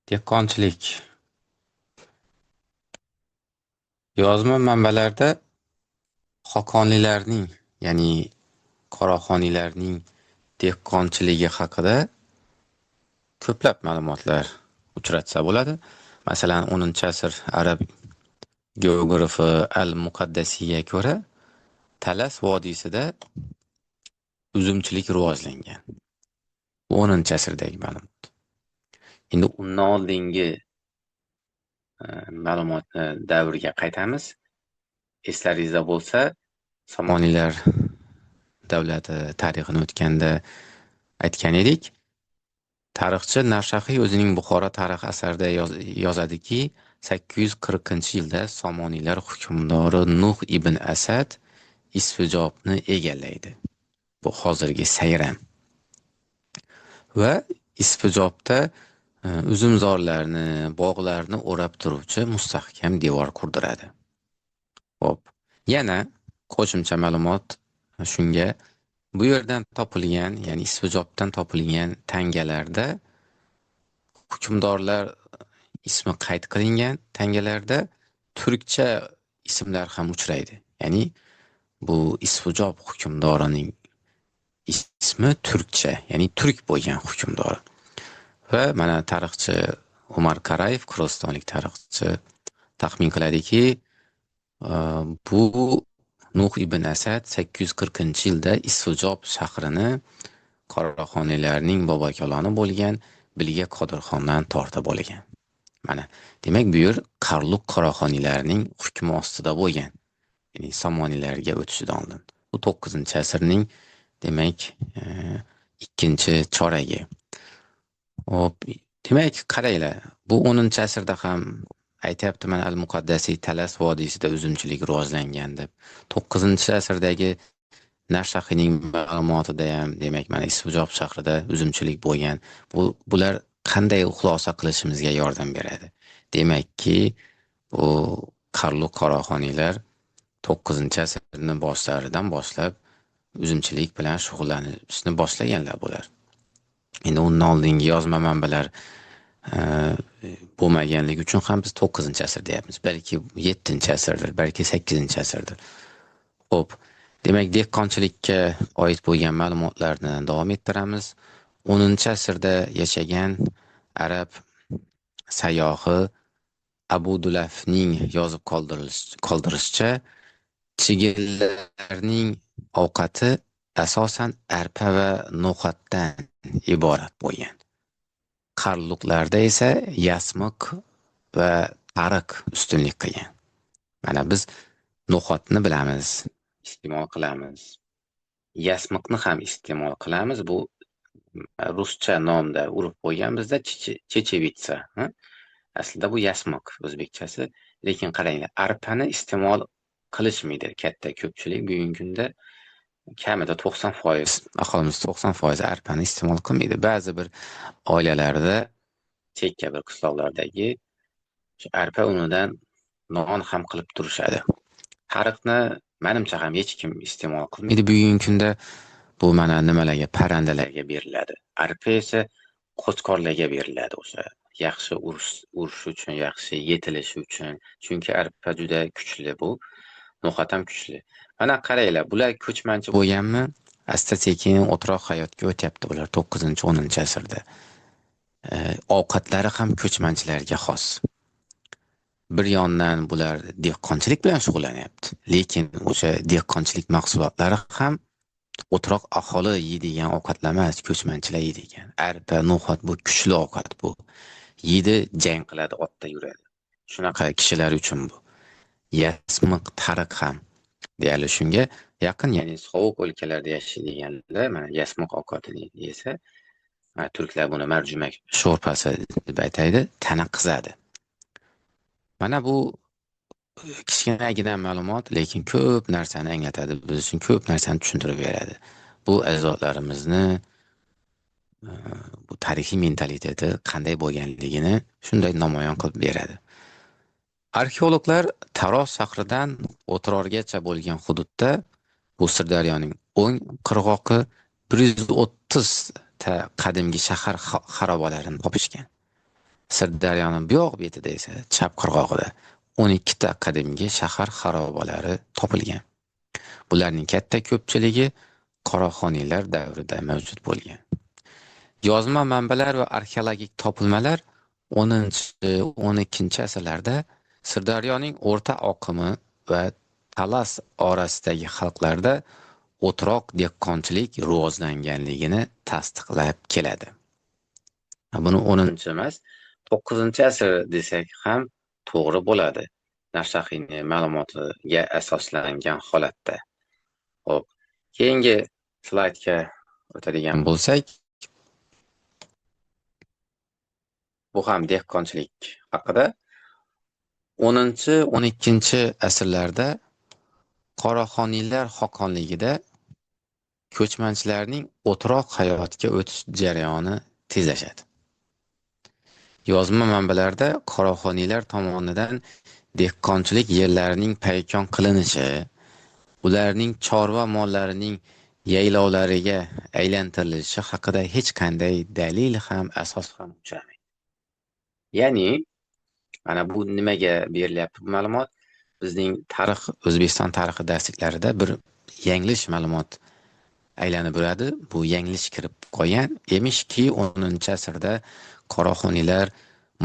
Dehqonchilik. Yozma manbalarda Xoqoniylarning, ya'ni Qoraxoniylarning dehqonchiligi haqida ko'plab ma'lumotlar uchratsa bo'ladi. Masalan, 10-asr arab geografi Al-Muqaddasiyga ko'ra, Talas vodiysida uzumchilik rivojlangan. Bu 10-asrdagi ma'lumot. Endi undan oldingi ma'lumotni davrga qaytamiz. Eslaringizda bo'lsa, Somoniylar davlati tarixini o'tganda aytgan edik. Tarixchi Navshahiy o'zining Buxoro tarix asarida yozadiki, 840-yilda Somoniylar hukmdori Nuh ibn Asad Isfijobni egallaydi. Bu hozirgi Sayram. Va Isfijobda uzumzorlarni, bog'larni o'rab turuvchi mustahkam devor qurdiradi. Xo'p, yana qo'shimcha ma'lumot shunga, bu yerdan topilgan, ya'ni Isfijobdan topilgan tangalarda hukmdorlar ismi qayd qilingan, tangalarda turkcha ismlar ham uchraydi. Ya'ni bu Isfijob hukmdorining ismi turkcha, ya'ni turk bo'lgan hukmdor. Va mana tarixchi Umar Karayev, qirg'izistonlik tarixchi taxmin qiladiki, bu Nuh ibn Asad 840-yilda Isfijob shahrini Qoraxoniylarning bobokaloni bo'lgan Bilga Qodirxondan tortib olgan. Mana, demak bu yer Qarluq Qoraxoniylarning hukmi ostida bo'lgan. Ya'ni Somoniylarga o'tishidan oldin. Bu 9-asrning demak 2-choragi. Hop, demak qaranglar, bu 10-asrda ham aytyapti, mana Al-Muqaddasiy Talas vodiysida uzumchilik rivojlangan deb. 9-asrdagi Navshahiyning ma'lumotida ham demak mana Isfijob shahrida uzumchilik bo'lgan. Bular qanday xulosa qilishimizga yordam beradi? Demakki, bu Qarluq Qoraxoniylar 9-asrning boshlaridan boshlab uzumchilik bilan shug'ullanishni boshlaganlar bular. Endi undan oldingi yozma manbalar bo'lmaganligi uchun ham biz 9-asr deyapmiz. Balki 7-asrdir, balki 8-asrdir. Xo'p, demak dehqonchilikka oid bo'lgan ma'lumotlarni davom ettiramiz. 10-asrda yashagan arab sayyohi Abu Dulafning yozib qoldirishicha, chigillarning ovqati asosan arpa va no'xatdan iborat bo'lgan. Qarluqlarda esa yasmiq va tariq ustunlik qilgan. Mana biz no'xatni bilamiz, iste'mol qilamiz. Yasmiqni ham iste'mol qilamiz. Bu ruscha nomda urib qo'ygan bizda chechevitsa. Aslida bu yasmiq o'zbekchasi. Lekin qaranglar, arpani iste'mol qilishmaydi katta ko'pchilik. Bugungi kunda kamida 90% aholimiz 90% arpani iste'mol qilmaydi. Ba'zi bir oilalarda, chekka bir qishloqlardagi arpa unidan non ham qilib turishadi. Tariqni menimcha ham hech kim iste'mol qilmaydi. Bugungi kunda bu mana nimalarga, parrandalarga beriladi. Arpa esa qo'chqorlarga beriladi, o'sha yaxshi urish uchun, yaxshi yetilishi uchun. Chunki arpa juda kuchli bu. No'xat ham kuchli. Mana qaranglar, bular ko'chmanchi bo'lganmi? Asta-sekin o'troq hayotga o'tyapti bular 9-10-asrda. Ovqatlari ham ko'chmanchilarga xos. Bir yondan bular dehqonchilik bilan shug'ullanyapti. Lekin o'sha dehqonchilik mahsulotlari ham o'troq aholi yeydigan ovqatlar emas, ko'chmanchilar yeydigan. Arpa, no'xat bu kuchli ovqat bu. Yeydi, jang qiladi, otda yuradi. Shunaqa kishilar uchun bu. Yasmiq, tariq ham deyarli shunga yaqin, ya'ni sovuq o'lkalarda yashaydiganlar mana yasmiq ovqatini yesa, turklar buni marjumak sho'rpasi deb aytadi, tana qizadi. Mana bu kichkinagina ma'lumot, lekin ko'p narsani anglatadi, biz uchun ko'p narsani tushuntirib beradi. Bu ajdodlarimizni bu tarixiy mentaliteti qanday bo'lganligini shunday namoyon qilib beradi. Arxeologlar Taros shahridan O'tirorgacha bo'lgan hududda bu Sirdaryoning o'ng qirg'oqi 130 ta qadimgi shahar xarobalarini topishgan. Sirdaryoning bu yoq betida esa, chap qirg'og'ida 12 ta qadimgi shahar xarobalari topilgan. Bularning katta ko'pchiligi Qoraxoniylar davrida mavjud bo'lgan. Yozma manbalar va arxeologik topilmalar 10-12 asrlarda Sirdaryoning o'rta oqimi va Talas orasidagi xalqlarda o'troq dehqonchilik rivojlanganligini tasdiqlab keladi. Buni 10 emas, 9-asr desak ham to'g'ri bo'ladi. Nashahiyning ma'lumotiga asoslangan holatda. Xo'p, keyingi slaydga o'tadigan bo'lsak, bu ham dehqonchilik haqida. 10-12 asrlarda Qoraxoniylar xoqonligida ko'chmanchilarning o'troq hayotga o'tish jarayoni tezlashadi. Yozma manbalarda Qoraxoniylar tomonidan dehqonchilik yerlarining paykon qilinishi, ularning chorva mollarining yaylovlariga aylantirilishi haqida hech qanday dalil ham, asos ham uchramaydi. Ya'ni, mana bu nimaga berilyapti bu ma'lumot? Bizning O'zbekiston tarixi darsliklarida bir yanglish ma'lumot aylanib yuradi. Bu yanglish kirib qolgan. Emishki, 10-asrda Qoraxoniylar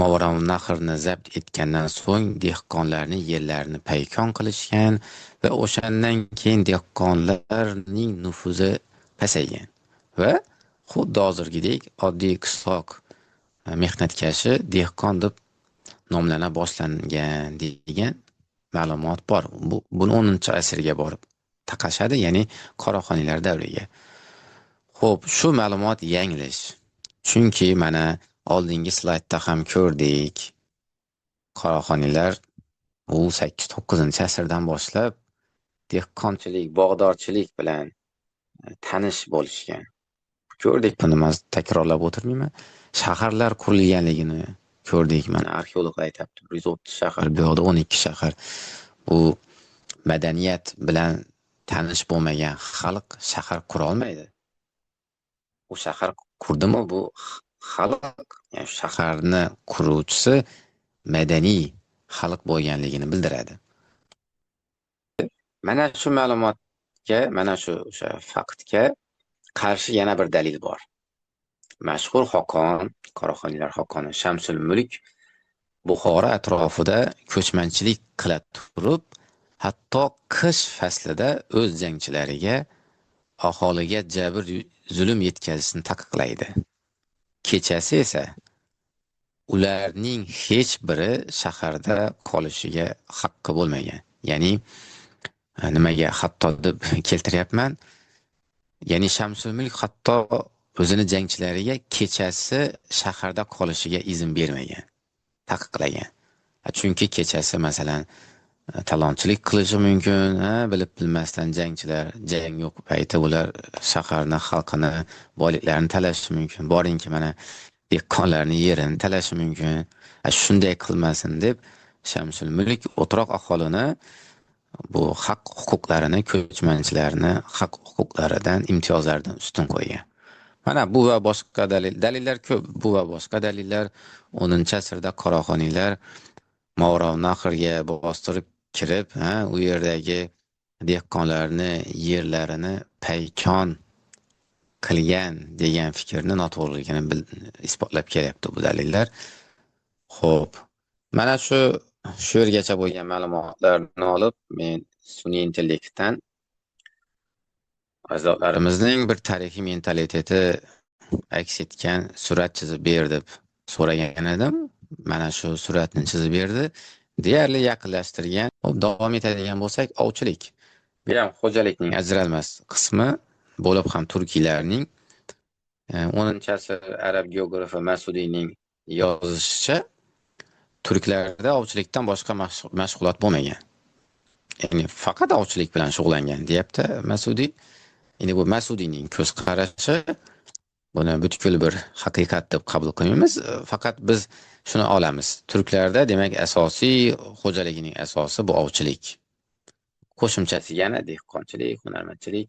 Movarounnahrni zabt etgandan so'ng dehqonlarning yerlarini paykon qilishgan va o'shandan keyin dehqonlarning nufuzi pasaygan va xuddi hozirgidek oddiy qishloq mehnatkashi dehqon deb nomlana boshlangan degan ma'lumot bor. Buni 10-asrga borib taqashadi, ya'ni Qoraxoniylar davriga. Xo'p, shu ma'lumot yanglish. Chunki mana oldingi slaydda ham ko'rdik. Qoraxoniylar bu 8-9-asrdan boshlab dehqonchilik, bog'dorchilik bilan tanish bo'lishgan. Ko'rdik, buni men takrorlab o'tirmayman. Shaharlar qurilganligini ko'rdik. Mana arxeologlar aytibdi, 130 shahar, bu yoqda 12 shahar. Bu madaniyat bilan tanish bo'lmagan xalq shahar qura olmaydi. U shahar qurdimi, bu xalq, ya'ni shaharni quruvchisi madaniy xalq bo'lganligini bildiradi. Mana shu ma'lumotga, mana shu faktga qarshi yana bir dalil bor. Mashhur xoqon, Qoraxoniylar xoqoni Shamsul Mulk Buxoro atrofida ko'chmanchilik qila turib, hatto qish faslida o'z jangchilariga aholiga jabr zulm yetkazishni taqiqlaydi. Kechasi esa ularning hech biri shaharda qolishiga haqqi bo'lmagan. Ya'ni nimaga hatto deb keltiryapman? Ya'ni Shamsul Mulk hatto o'zini jangchilariga kechasi shaharda qolishiga izn bermagan, taqiqlagan. Chunki kechasi masalan talonchilik qilishi mumkin, bilib bilmasdan jangchilar, jang yo'q payti ular shaharni, xalqini, boyliklarini talashi mumkin. Boringki mana dehqonlarning yerini talashi mumkin. Shunday qilmasin deb Shamsul Mulk o'troq aholini bu haq huquqlarini, ko'chmanchilarni haq huquqlaridan, imtiyozlaridan ustun qo'ygan. Mana bu va boshqa dalillar ko'p. Bu va boshqa dalillar 10-asrda Qoraxoniylar Movarounnahrga bostirib kirib, u yerdagi dehqonlarni yerlarini paykon qilgan degan fikrni noto'g'riligini isbotlab kelyapti bu dalillar. Xo'p, mana shu yergacha bo'lgan ma'lumotlarni olib, men sun'iy intellektdan ajdodlarimizning bir tarixiy mentaliteti aks etgan surat chizib ber deb so'ragan edim. Mana shu suratni chizib berdi. Deyarli yaqinlashtirgan. Davom etadigan bo'lsak, ovchilik. Bu ham xo'jalikning ajralmas qismi bo'lib ham turkiylarning 10-asr arab geografi Masudiyning yozishicha turklarda ovchilikdan boshqa mashg'ulot bo'lmagan. Ya'ni faqat ovchilik bilan shug'ullangan, deyapti Masudiy. Endi bu Masudiyning ko'z qarashi, buni butkul bir haqiqat deb qabul qilmaymiz. Faqat biz shuni olamiz. Turklarda demak asosiy xo'jaligining asosi bu ovchilik. Qo'shimchasi yana dehqonchilik, hunarmandchilik.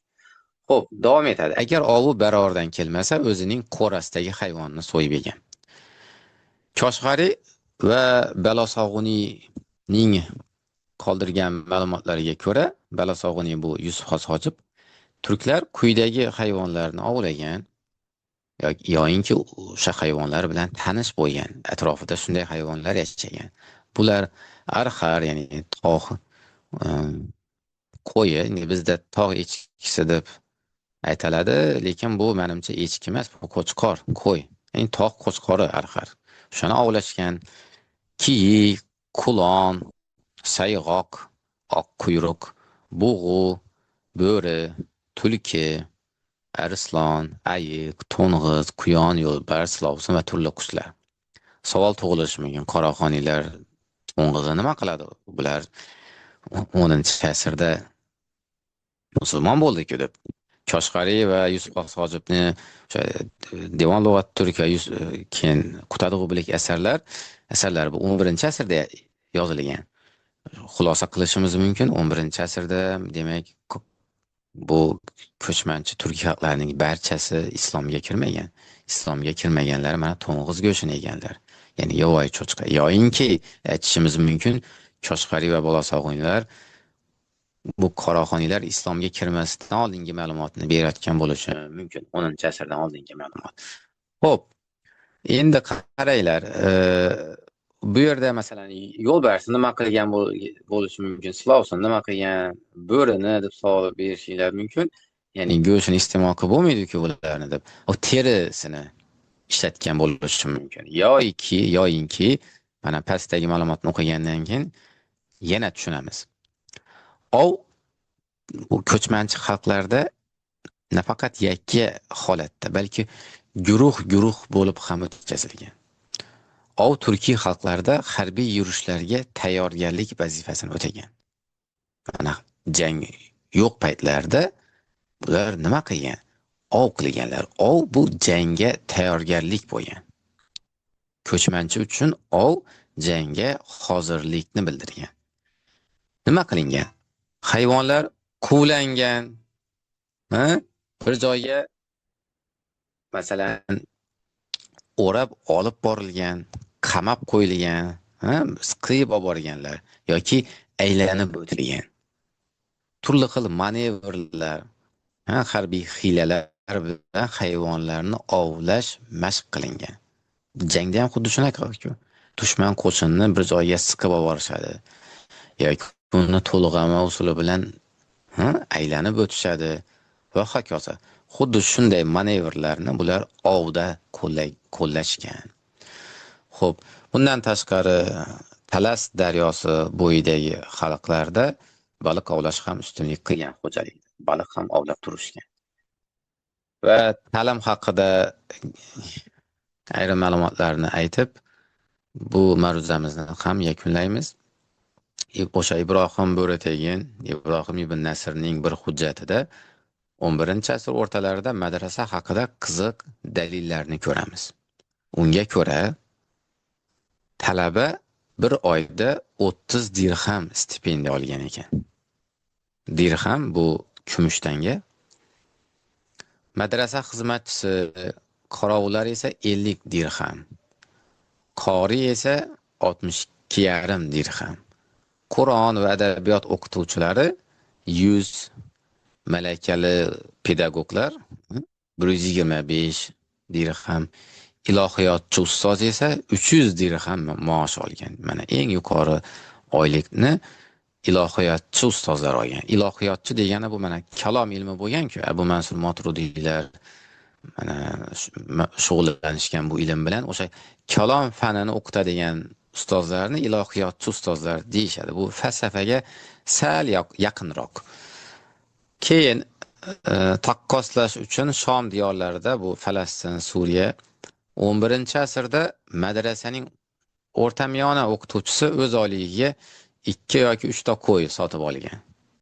Xo'p, davom etadi. Agar ovi barordan kelmasa, o'zining qo'rasidagi hayvonni so'yib yegan. Koshg'ariy va Balosog'uniyning qoldirgan ma'lumotlariga ko'ra, Balosog'uniy bu Yusuf Xos Hojib, turklar quyidagi hayvonlarni ovlagan yoyinki o'sha hayvonlar bilan tanish bo'lgan, atrofida shunday hayvonlar yashagan. Bular arxar, ya'ni tog' qo'yi, bizda tog' echkisi deb aytiladi, lekin bu menimcha echki emas, bu qo'chqor, qo'y. Ya'ni tog' qo'chqori arxar. Shuni ovlashgan kiyik, kulon, sayg'oq, oq quyruq, bug'u, bo'ri, tulki, arslon, ayiq, to'ng'iz, quyon, yo'lbars, lovsin va turli qushlar. Savol tug'ilishi mumkin. Qoraxoniylar to'ng'izni nima qiladi? Bular 10-asrda musulmon bo'ldi-ku deb. Koshg'ariy va Yusuf Xos Hojibni o'sha Devon lug'at turk va keyin Qutadg'u bilik asarlar bu 11-asrda yozilgan. Xulosa qilishimiz mumkin 11-asrda, demak bu ko'chmanchi turk xalqlarining barchasi islomga kirmagan. Islomga kirmaganlar mana to'ng'iz go'shtini yeganlar. Ya'ni yovvoyi cho'chqa. Yoyinki aytishimiz mumkin, Koshg'ariy va Balosog'uniylar bu qoraxoniylar islomga kirmasidan oldingi ma'lumotni berayotgan bo'lishi mumkin. 10-asrdan oldingi ma'lumot. Xo'p, endi qaranglar, bu yerda masalan yo'lbarsni nima qilgan bo'lishi mumkin, silovsin nima qilgan, bo'rini deb savol berishinglar mumkin. Ya'ni go'shtini iste'mol qilib bo'lmaydi-ku bularni deb. O terisini ishlatgan bo'lishi mumkin. Yoyinki mana pastdagi ma'lumotni o'qigandan keyin yana tushunamiz. Bu ko'chmanchi xalqlarda nafaqat yakka holatda, balki guruh bo'lib ham o'tkazilgan. Turkiy xalqlarda harbiy yurishlarga tayyorgarlik vazifasini o'tagan. Mana jang yo'q paytlarda bular nima qilgan? Qilganlar. Bu jangga tayyorgarlik bo'lgan. Ko'chmanchi uchun jangga hozirlikni bildirgan. Nima qilingan? Hayvonlar quvlangan, bir joyga masalan o'rab olib borilgan, qamab qo'yilgan, siqib olib borganlar yoki aylanib o'tilgan. Turli xil manevrlar, harbiy hiylalar bilan hayvonlarni ovlash mashq qilingan. Jangda ham xuddi shunaqa-ku. Dushman qo'shinni bir joyga siqib olib borishadi yoki uni to'lg'ama usuli bilan aylanib o'tishadi va hokazo. Xuddi shunday manevrlarni bular ovda qo'llashgan. Xo'p, bundan tashqari Talas daryosi bo'yidagi xalqlarda baliq ovlash ham ustunlik qilgan xo'jalik. Baliq ham ovlab turishgan. Va ta'lim haqida ayrim ma'lumotlarni aytib, bu ma'ruzamizni ham yakunlaymiz. O'sha Ibrohim Bo'rategin, Ibrohim ibn Nasrning bir hujjatida 11-asr o'rtalarida madrasa haqida qiziq dalillarni ko'ramiz. Unga ko'ra, talaba bir oyda 30 dirham stipendiya olgan ekan. Dirham bu kumush tanga. Madrasa xizmatchisi, qorovullar esa 50 dirham. Qori esa 62,5 dirham. Qur'on va adabiyot o'qituvchilari 100, malakali pedagoglar 125 dirham, ilohiyotchi ustoz esa 300 dirham maosh olgan. Mana eng yuqori oylikni ilohiyotchi ustozlar olgan. Ilohiyotchi degani bu mana kalom ilmi bo'lgan-ku. Abu Mansur Moturudiylar mana shug'ullanishgan bu ilm bilan, o'sha kalom fanini o'qitadigan ustozlarni ilohiyotchi ustozlar deyishadi. Bu falsafaga sal yaqinroq. Keyin taqqoslash uchun Shom diyorlarida, bu Falastin, Suriya, 11-asrda madrasaning o'rtamiyona o'qituvchisi o'z oyligiga 2 yoki 3 ta qo'y sotib olgan.